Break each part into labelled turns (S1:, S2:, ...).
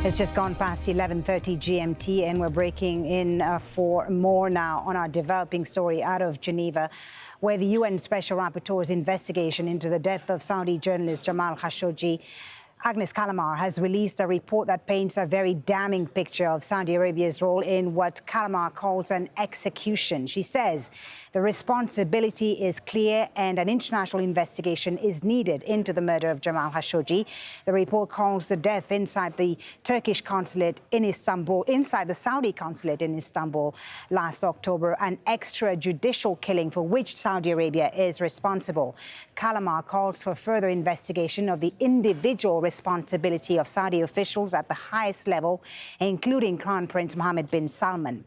S1: It's just gone past 11:30 GMT, and we're breaking in for more now on our developing story out of Geneva, where the UN Special Rapporteur's investigation into the death of Saudi journalist Jamal Khashoggi, Agnes Callamard, has released a report that paints a very damning picture of Saudi Arabia's role in what Callamard calls an execution. She says the responsibility is clear and an international investigation is needed into the murder of Jamal Khashoggi. The report calls the death inside the Turkish consulate in Istanbul, inside the Saudi consulate in Istanbul last October, an extrajudicial killing for which Saudi Arabia is responsible. Callamard calls for further investigation of the individual responsibility of Saudi officials at the highest level, including Crown Prince Mohammed bin Salman.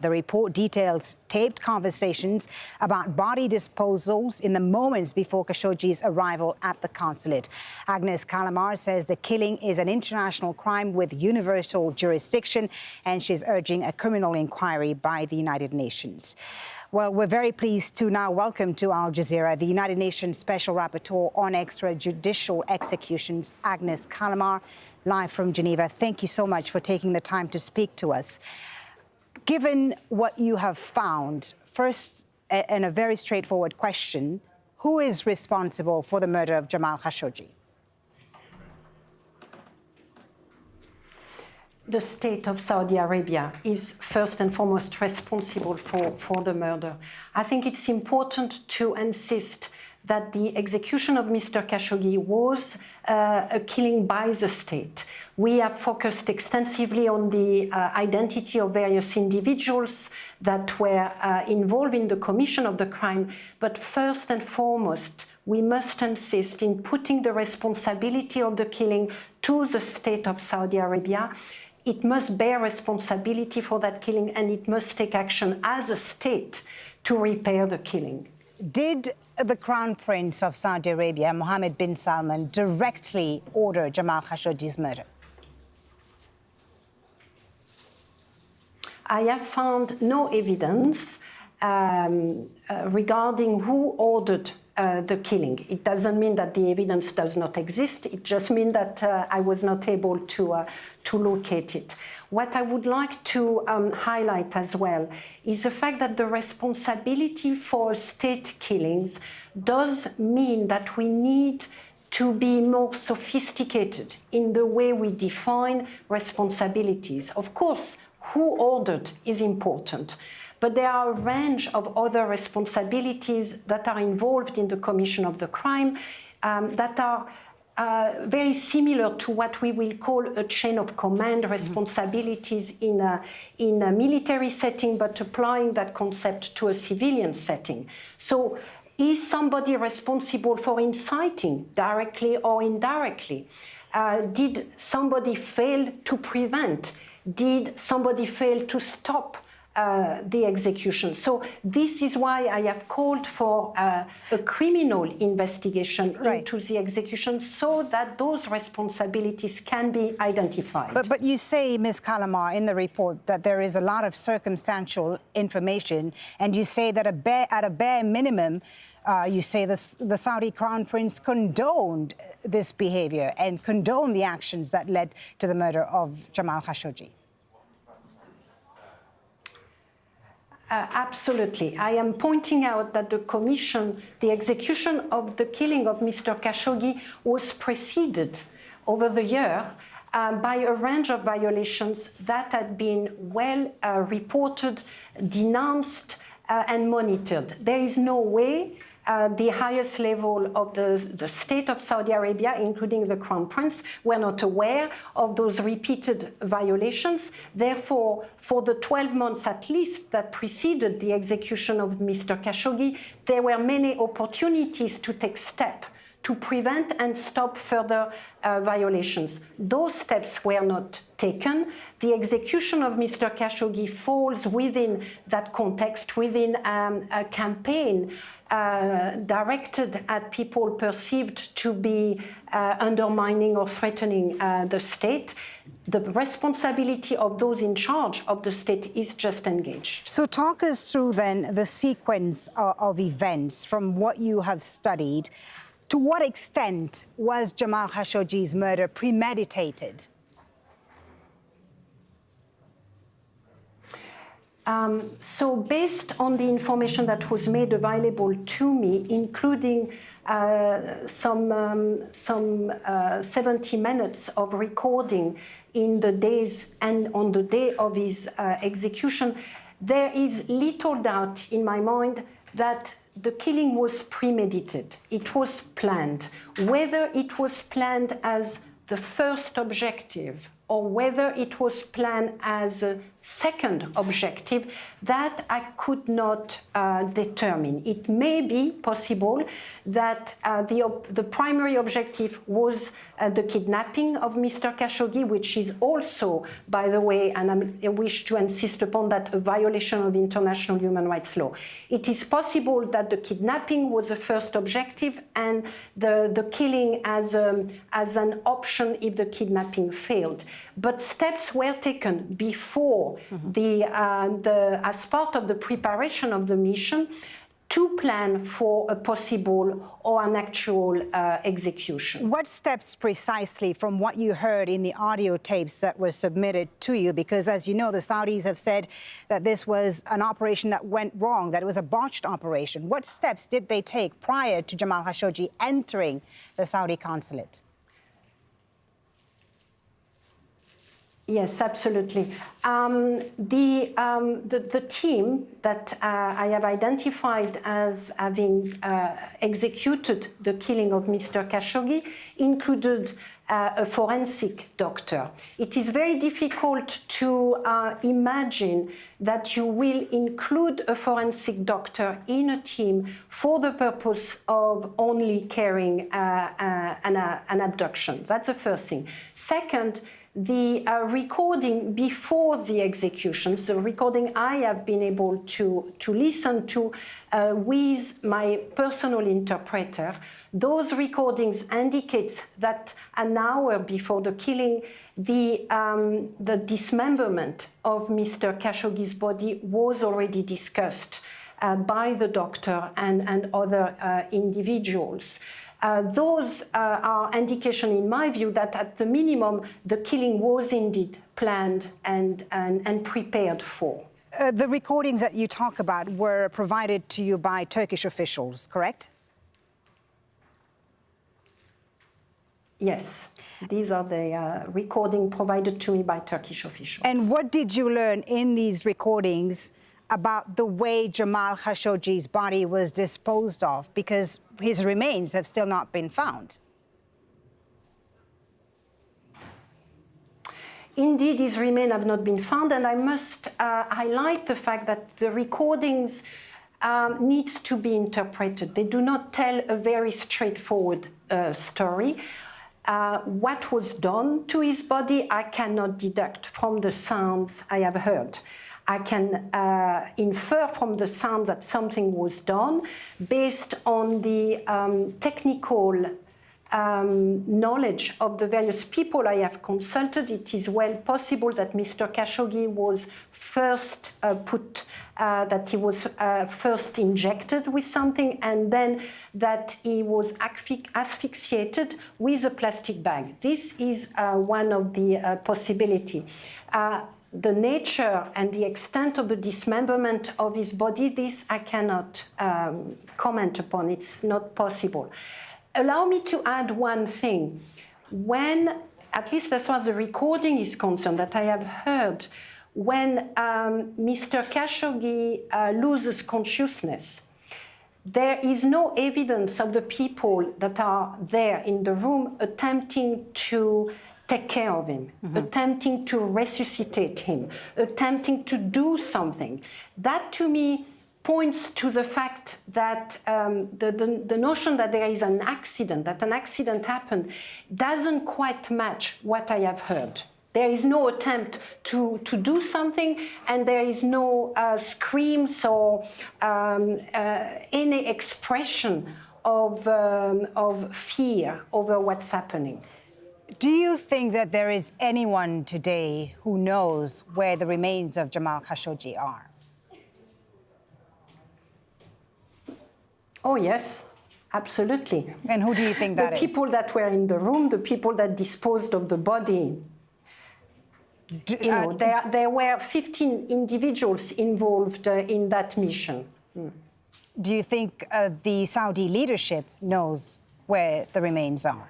S1: The report details taped conversations about body disposals in the moments before Khashoggi's arrival at the consulate. Agnes Callamard says the killing is an international crime with universal jurisdiction, and she's urging a criminal inquiry by the United Nations. Well, we're very pleased to now welcome to Al Jazeera the United Nations Special Rapporteur on Extrajudicial Executions, Agnes Callamard, live from Geneva. Thank you so much for taking the time to speak to us. Given what you have found, first, and a very straightforward question, who is responsible for the murder of Jamal Khashoggi?
S2: The state of Saudi Arabia is first and foremost responsible for the murder. I think it's important to insist that the execution of Mr. Khashoggi was a killing by the state. We have focused extensively on the identity of various individuals that were involved in the commission of the crime, but first and foremost, we must insist in putting the responsibility of the killing to the state of Saudi Arabia. It must bear responsibility for that killing, and it must take action as a state to repair the killing.
S1: Did the Crown Prince of Saudi Arabia, Mohammed bin Salman, directly order Jamal Khashoggi's murder?
S2: I have found no evidence regarding who ordered the killing. It doesn't mean that the evidence does not exist. It just means that I was not able to locate it. What I would like to highlight as well is the fact that the responsibility for state killings does mean that we need to be more sophisticated in the way we define responsibilities. Of course, who ordered is important, but there are a range of other responsibilities that are involved in the commission of the crime that are very similar to what we will call a chain of command responsibilities in a military setting, but applying that concept to a civilian setting. So is somebody responsible for inciting directly or indirectly? Did somebody fail to prevent? Did somebody fail to stop the execution? So this is why I have called for a criminal investigation into the execution, so that those responsibilities can be identified.
S1: But you say, Ms. Callamard, in the report that there is a lot of circumstantial information, and you say that at a bare minimum, you say the Saudi Crown Prince condoned this behavior and condoned the actions that led to the murder of Jamal Khashoggi.
S2: Absolutely. I am pointing out that the execution of the killing of Mr. Khashoggi was preceded over the year by a range of violations that had been well reported, denounced, and monitored. There is no way the highest level of the state of Saudi Arabia, including the Crown Prince, were not aware of those repeated violations. Therefore, for the 12 months at least that preceded the execution of Mr. Khashoggi, there were many opportunities to take steps to prevent and stop further violations. Those steps were not taken. The execution of Mr. Khashoggi falls within that context, within a campaign directed at people perceived to be undermining or threatening the state. The responsibility of those in charge of the state is just engaged.
S1: So talk us through then the sequence of events from what you have studied. To what extent was Jamal Khashoggi's murder premeditated?
S2: So based on the information that was made available to me, including some 70 minutes of recording in the days and on the day of his execution, there is little doubt in my mind that the killing was premeditated. It was planned. Whether it was planned as the first objective or whether it was planned as a second objective, that I could not determine. It may be possible that the primary objective was the kidnapping of Mr. Khashoggi, which is also, by the way, and I wish to insist upon that, a violation of international human rights law. It is possible that the kidnapping was the first objective and the killing as an option if the kidnapping failed. But steps were taken before as part of the preparation of the mission to plan for a possible or an actual execution.
S1: What steps precisely from what you heard in the audio tapes that were submitted to you? Because as you know, the Saudis have said that this was an operation that went wrong, that it was a botched operation. What steps did they take prior to Jamal Khashoggi entering the Saudi consulate?
S2: Yes, absolutely. The team that I have identified as having executed the killing of Mr. Khashoggi included a forensic doctor. It is very difficult to imagine that you will include a forensic doctor in a team for the purpose of only carrying an abduction. That's the first thing. Second, the recording before the executions, the recording I have been able to listen to with my personal interpreter, those recordings indicate that an hour before the killing, the dismemberment of Mr. Khashoggi's body was already discussed by the doctor and other individuals. Those are indication, in my view, that at the minimum, the killing was indeed planned and prepared for.
S1: The recordings that you talk about were provided to you by Turkish officials, correct?
S2: Yes, these are the recordings provided to me by Turkish officials.
S1: And what did you learn in these recordings about the way Jamal Khashoggi's body was disposed of, because his remains have still not been found?
S2: Indeed, his remains have not been found, and I must highlight the fact that the recordings needs to be interpreted. They do not tell a very straightforward story. What was done to his body, I cannot deduct from the sounds I have heard. I can infer from the sound that something was done based on the technical knowledge of the various people I have consulted. It is well possible that Mr. Khashoggi was first first injected with something, and then that he was asphyxiated with a plastic bag. This is one of the possibilities. The nature and the extent of the dismemberment of his body, this I cannot comment upon. It's not possible. Allow me to add one thing. When, at least as far as the recording is concerned that I have heard, when Mr. Khashoggi loses consciousness, there is no evidence of the people that are there in the room attempting to take care of him, attempting to resuscitate him, attempting to do something. That, to me, points to the fact that the notion that there is an accident, that an accident happened, doesn't quite match what I have heard. There is no attempt to do something, and there is no screams or any expression of fear over what's happening.
S1: Do you think that there is anyone today who knows where the remains of Jamal Khashoggi are?
S2: Oh, yes, absolutely.
S1: And who do you think that is?
S2: The people that were in the room, the people that disposed of the body, There were 15 individuals involved in that mission.
S1: Do you think the Saudi leadership knows where the remains are?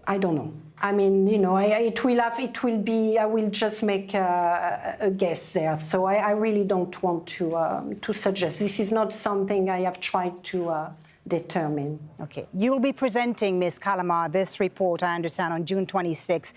S2: I don't know. I mean, I will just make a guess there. So I really don't want to suggest. This is not something I have tried to determine.
S1: Okay. You'll be presenting, Ms. Callamard, this report, I understand, on June 26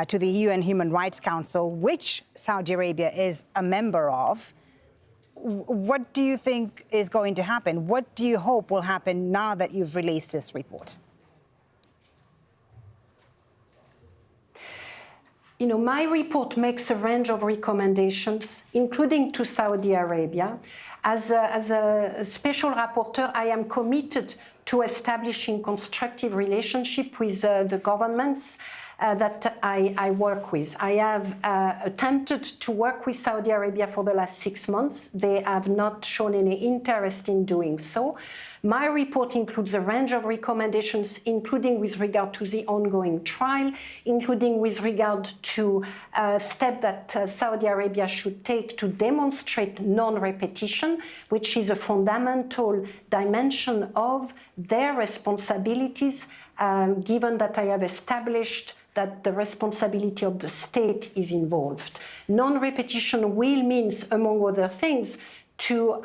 S1: to the UN Human Rights Council, which Saudi Arabia is a member of. What do you think is going to happen? What do you hope will happen now that you've released this report?
S2: My report makes a range of recommendations, including to Saudi Arabia. As a special rapporteur, I am committed to establishing constructive relationship with the governments that I work with. I have attempted to work with Saudi Arabia for the last 6 months. They have not shown any interest in doing so. My report includes a range of recommendations, including with regard to the ongoing trial, including with regard to steps that Saudi Arabia should take to demonstrate non-repetition, which is a fundamental dimension of their responsibilities, given that I have established that the responsibility of the state is involved. Non-repetition will mean, among other things, to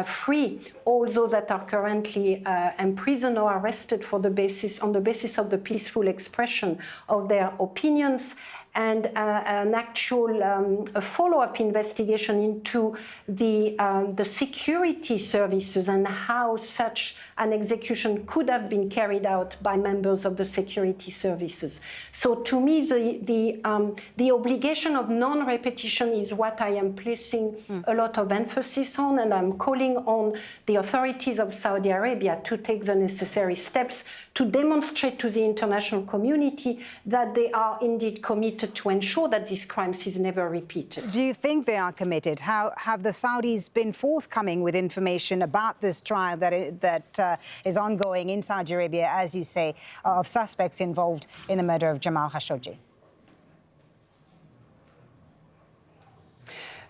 S2: free all those that are currently imprisoned or arrested on the basis of the peaceful expression of their opinions, and an actual follow-up investigation into the security services and how such an execution could have been carried out by members of the security services. So to me, the obligation of non-repetition is what I am placing a lot of emphasis on, and I'm calling on the authorities of Saudi Arabia to take the necessary steps to demonstrate to the international community that they are indeed committed to ensure that these crimes is never repeated.
S1: Do you think they are committed? How have the Saudis been forthcoming with information about this trial that is ongoing in Saudi Arabia, as you say, of suspects involved in the murder of Jamal Khashoggi?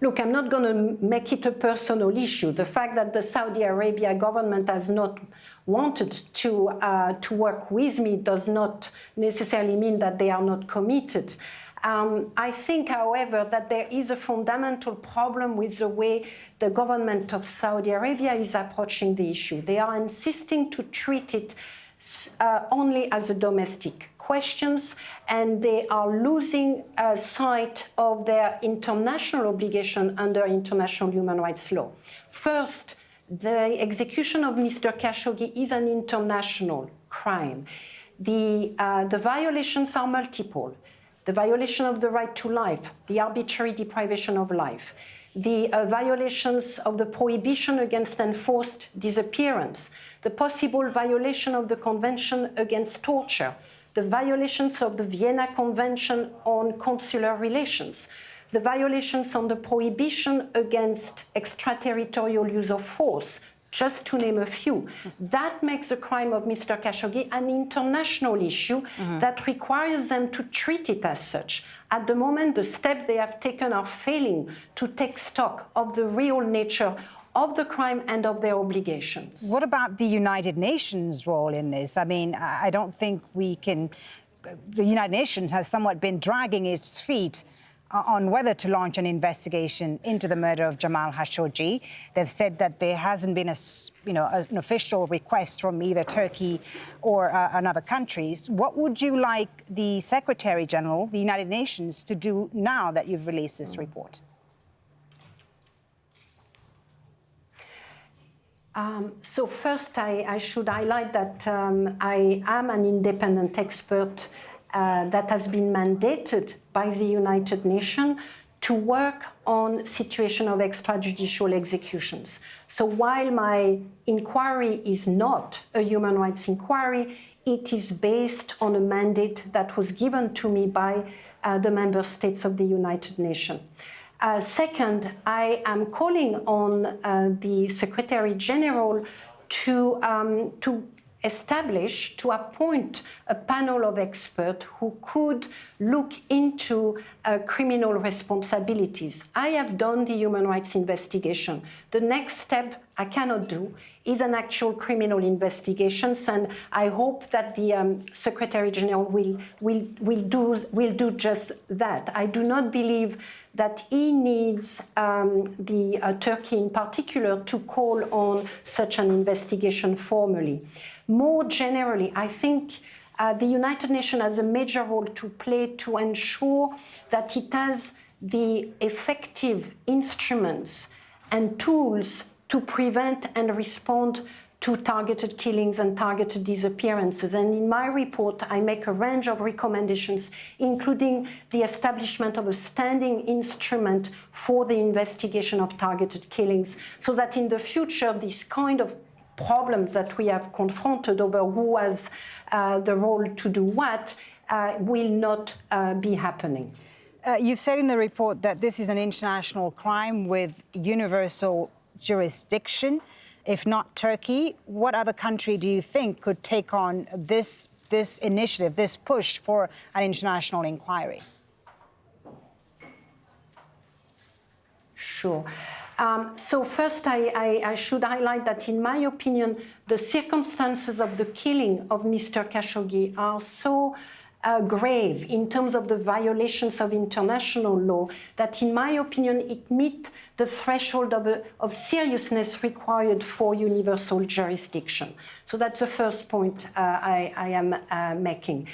S2: Look, I'm not going to make it a personal issue. The fact that the Saudi Arabia government has not wanted to work with me does not necessarily mean that they are not committed. I think, however, that there is a fundamental problem with the way the government of Saudi Arabia is approaching the issue. They are insisting to treat it only as a domestic questions, and they are losing sight of their international obligation under international human rights law. First, the execution of Mr. Khashoggi is an international crime. The violations are multiple. The violation of the right to life, the arbitrary deprivation of life, the violations of the prohibition against enforced disappearance, the possible violation of the Convention Against Torture, the violations of the Vienna Convention on Consular Relations, the violations on the prohibition against extraterritorial use of force, just to name a few. That makes the crime of Mr. Khashoggi an international issue that requires them to treat it as such. At the moment, the steps they have taken are failing to take stock of the real nature of the crime and of their obligations.
S1: What about the United Nations' role in this? I mean, I don't think we can... The United Nations has somewhat been dragging its feet on whether to launch an investigation into the murder of Jamal Khashoggi. They've said that there hasn't been an official request from either Turkey or another countries. What would you like the Secretary General, the United Nations, to do now that you've released this report?
S2: So first, I should highlight that I am an independent expert that has been mandated by the United Nations to work on situation of extrajudicial executions. So while my inquiry is not a human rights inquiry, it is based on a mandate that was given to me by the member states of the United Nations. Second, I am calling on the Secretary General to establish, to appoint a panel of experts who could look into criminal responsibilities. I have done the human rights investigation. The next step I cannot do is an actual criminal investigation, and I hope that the Secretary General will do just that. I do not believe that he needs Turkey in particular to call on such an investigation formally. More generally, I think the United Nations has a major role to play to ensure that it has the effective instruments and tools to prevent and respond to targeted killings and targeted disappearances. And in my report, I make a range of recommendations, including the establishment of a standing instrument for the investigation of targeted killings, so that in the future, this kind of problems that we have confronted over who has the role to do what will not be happening.
S1: You've said in the report that this is an international crime with universal jurisdiction. If not Turkey, what other country do you think could take on this initiative, this push for an international inquiry?
S2: Sure. So first, I should highlight that, in my opinion, the circumstances of the killing of Mr. Khashoggi are so grave in terms of the violations of international law that, in my opinion, it meets the threshold of seriousness required for universal jurisdiction. So that's the first point I am making.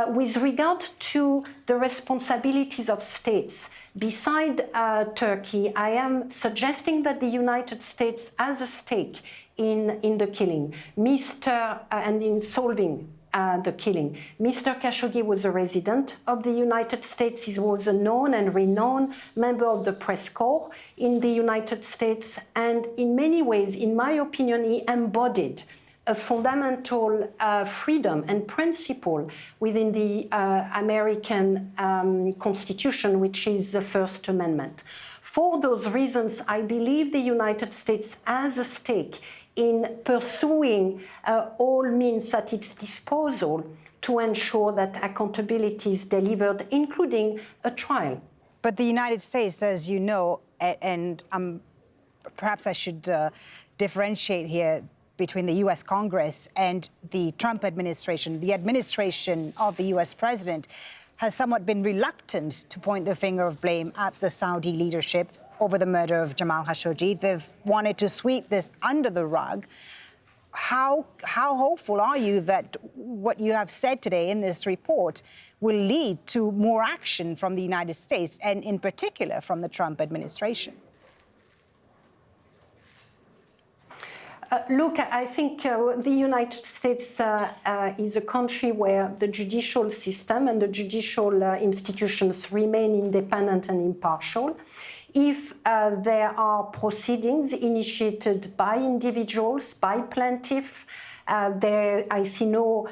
S2: With regard to the responsibilities of states, beside Turkey, I am suggesting that the United States has a stake in the killing, and in solving the killing. Mr. Khashoggi was a resident of the United States. He was a known and renowned member of the press corps in the United States. And in many ways, in my opinion, he embodied a fundamental freedom and principle within the American Constitution, which is the First Amendment. For those reasons, I believe the United States has a stake in pursuing all means at its disposal to ensure that accountability is delivered, including a trial.
S1: But the United States, as you know, and perhaps I should differentiate here between the U.S. Congress and the Trump administration. The administration of the U.S. president has somewhat been reluctant to point the finger of blame at the Saudi leadership over the murder of Jamal Khashoggi. They've wanted to sweep this under the rug. How hopeful are you that what you have said today in this report will lead to more action from the United States, and in particular from the Trump administration?
S2: Look, I think the United States is a country where the judicial system and the judicial institutions remain independent and impartial. If there are proceedings initiated by individuals, by plaintiffs, I see no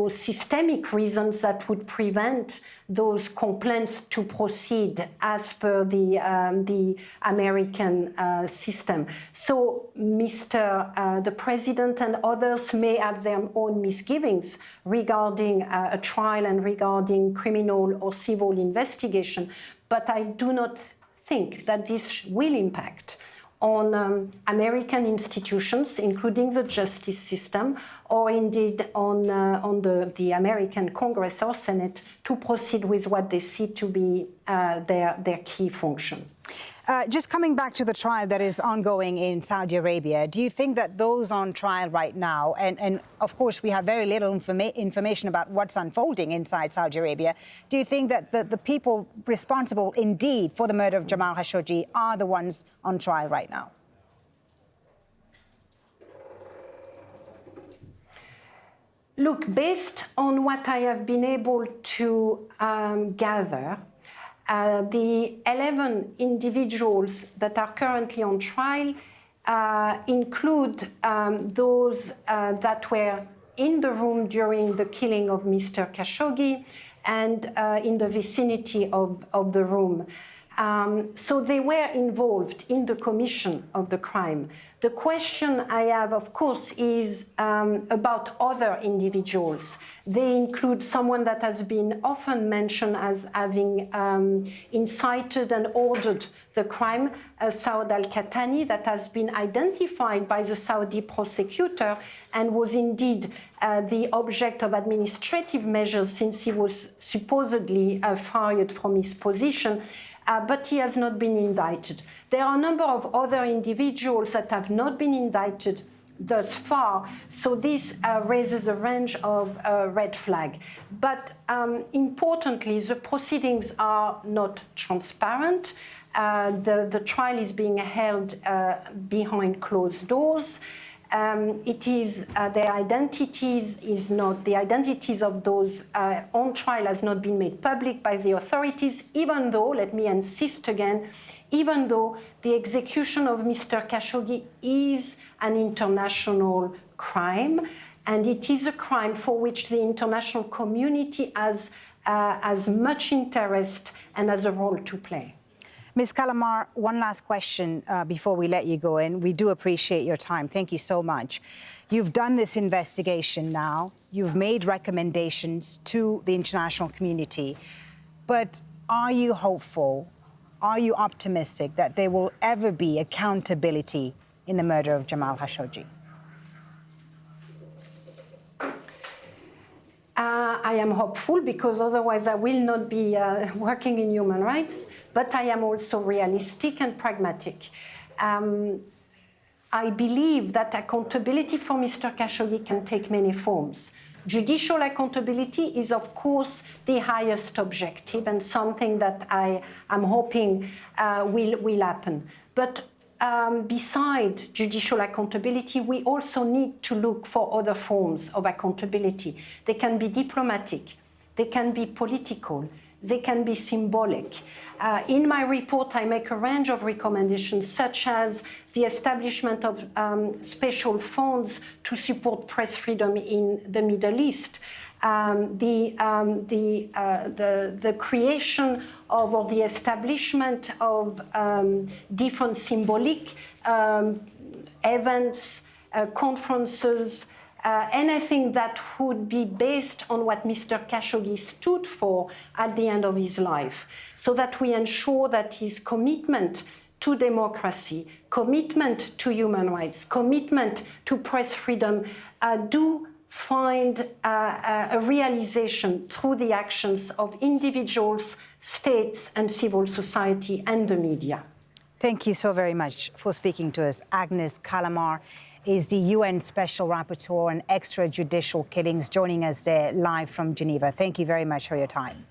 S2: systemic reasons that would prevent those complaints to proceed as per the American system. So the President and others may have their own misgivings regarding a trial and regarding criminal or civil investigation, but I do not think that this will impact on American institutions, including the justice system, or indeed on the American Congress or Senate, to proceed with what they see to be their key function.
S1: Just coming back to the trial that is ongoing in Saudi Arabia, do you think that those on trial right now, and of course we have very little information about what's unfolding inside Saudi Arabia, do you think that the people responsible indeed for the murder of Jamal Khashoggi are the ones on trial right now?
S2: Look, based on what I have been able to gather, the 11 individuals that are currently on trial include those that were in the room during the killing of Mr. Khashoggi and in the vicinity of the room. So they were involved in the commission of the crime. The question I have, of course, is about other individuals. They include someone that has been often mentioned as having incited and ordered the crime, Saud al-Qahtani, that has been identified by the Saudi prosecutor and was indeed the object of administrative measures since he was supposedly fired from his position. But he has not been indicted. There are a number of other individuals that have not been indicted thus far, so this raises a range of red flags. But importantly, the proceedings are not transparent. The trial is being held behind closed doors. Their identities the identities of those on trial has not been made public by the authorities, even though, let me insist again, even though the execution of Mr. Khashoggi is an international crime, and it is a crime for which the international community has much interest and has a role to play.
S1: Ms. Callamard, one last question before we let you go in. We do appreciate your time. Thank you so much. You've done this investigation now. You've made recommendations to the international community. But are you hopeful, are you optimistic that there will ever be accountability in the murder of Jamal Khashoggi?
S2: I am hopeful because otherwise I will not be working in human rights, but I am also realistic and pragmatic. I believe that accountability for Mr. Khashoggi can take many forms. Judicial accountability is, of course, the highest objective and something that I am hoping will happen. But besides judicial accountability, we also need to look for other forms of accountability. They can be diplomatic, they can be political, they can be symbolic. In my report, I make a range of recommendations, such as the establishment of special funds to support press freedom in the Middle East, the creation of, or the establishment of different symbolic events, conferences, anything that would be based on what Mr. Khashoggi stood for at the end of his life, so that we ensure that his commitment to democracy, commitment to human rights, commitment to press freedom do find a realization through the actions of individuals, states, and civil society and the media.
S1: Thank you so very much for speaking to us. Agnes Callamard is the UN Special Rapporteur on extrajudicial killings, joining us live from Geneva. Thank you very much for your time.